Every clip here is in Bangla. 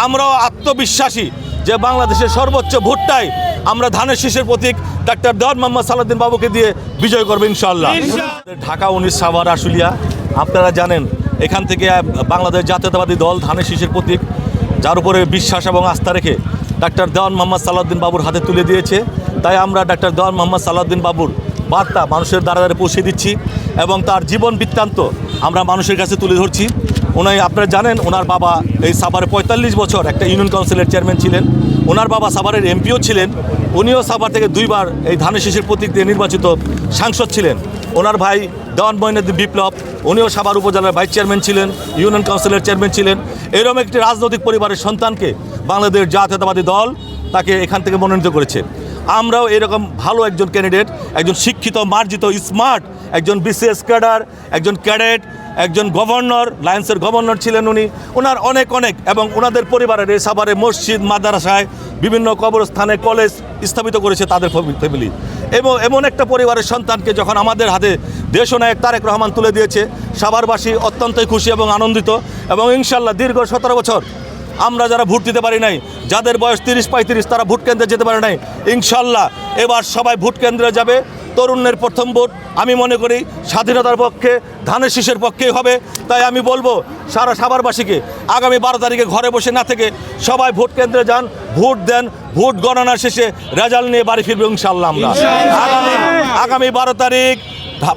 আমরাও আত্মবিশ্বাসী যে বাংলাদেশের সর্বোচ্চ ভোটটাই আমরা ধানের শীষের প্রতীক ডাক্তার দেওয়ান মোহাম্মদ সালাউদ্দিন বাবুকে দিয়ে বিজয় করবো ইনশাআল্লাহ। ঢাকা 19 সাভার আশুলিয়া আপনারা জানেন, এখান থেকে বাংলাদেশ জাতীয়তাবাদী দল ধানের শীষের প্রতীক যার উপরে বিশ্বাস এবং আস্থা রেখে ডাক্তার দেওয়ান মোহাম্মদ সালাউদ্দিন বাবুর হাতে তুলে দিয়েছে। তাই আমরা ডাক্তার দেওয়ান মোহাম্মদ সালাউদ্দিন বাবুর বার্তা মানুষের দ্বারা দ্বারা পৌঁছে দিচ্ছি এবং তার জীবন বৃত্তান্ত আমরা মানুষের কাছে তুলে ধরছি। উনি আপনারা জানেন, ওনার বাবা এই সাভারে 45 বছর একটা ইউনিয়ন কাউন্সিলের চেয়ারম্যান ছিলেন। ওনার বাবা সাভারের এমপিও ছিলেন। উনিও সাভার থেকে 2 বার এই ধানের শীষের প্রতীক দিয়ে নির্বাচিত সাংসদ ছিলেন। ওনার ভাই দেওয়ান মঈনুদ্দিন বিপ্লব, উনিও সাভার উপজেলার ভাইস চেয়ারম্যান ছিলেন, ইউনিয়ন কাউন্সিলের চেয়ারম্যান ছিলেন। এরকম একটি রাজনৈতিক পরিবারের সন্তানকে বাংলাদেশ জাতীয়তাবাদী দল তাকে এখান থেকে মনোনীত করেছে। আমরাও এরকম ভালো একজন ক্যান্ডিডেট, একজন শিক্ষিত, মার্জিত, স্মার্ট, একজন বিসিএস ক্যাডার, একজন ক্যাডেট, একজন গভর্নর, লায়েন্সের গভর্নর ছিলেন উনি। ওনার অনেক এবং ওনাদের পরিবারের এই সাভারে মসজিদ, মাদ্রাসায়, বিভিন্ন কবরস্থানে, কলেজ স্থাপিত করেছে তাদের ফ্যামিলি। এবং এমন একটা পরিবারের সন্তানকে যখন আমাদের হাতে দেশনায়ক তারেক রহমান তুলে দিয়েছে, সাভারবাসী অত্যন্তই খুশি এবং আনন্দিত। এবং ইনশাল্লাহ দীর্ঘ 17 বছর আমরা যারা ভোট দিতে পারি নাই, যাদের বয়স 30-35, তারা ভোট কেন্দ্রে যেতে পারে নাই, ইনশাল্লাহ এবার সবাই ভোট কেন্দ্রে যাবে। তরুণের প্রথম ভোট আমি মনে করি স্বাধীনতার পক্ষে, ধানের শীষের পক্ষেই হবে। তাই আমি বলবো সারা সাভারবাসীকে আগামী 12 তারিখে ঘরে বসে না থেকে সবাই ভোট কেন্দ্রে যান, ভোট দেন। ভোট গণনার শেষে রেজাল্ট নিয়ে বাড়ি ফিরবে ইনশাল্লাহ। আমরা আগামী 12 তারিখ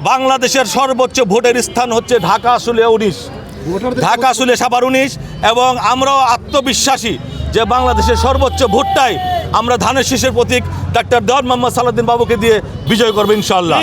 বাংলাদেশের সর্বোচ্চ ভোটের স্থান হচ্ছে ঢাকা আশুলিয়া 19, ঢাকা আশুলিয়া সাভার 19। এবং আমরাও আত্মবিশ্বাসী যে বাংলাদেশের সর্বোচ্চ ভোটটাই আমরা ধানের শীষের প্রতীক ডাক্তার দেওয়ান মোহাম্মদ সালাউদ্দিন বাবুকে দিয়ে বিজয় করবো ইনশাআল্লাহ।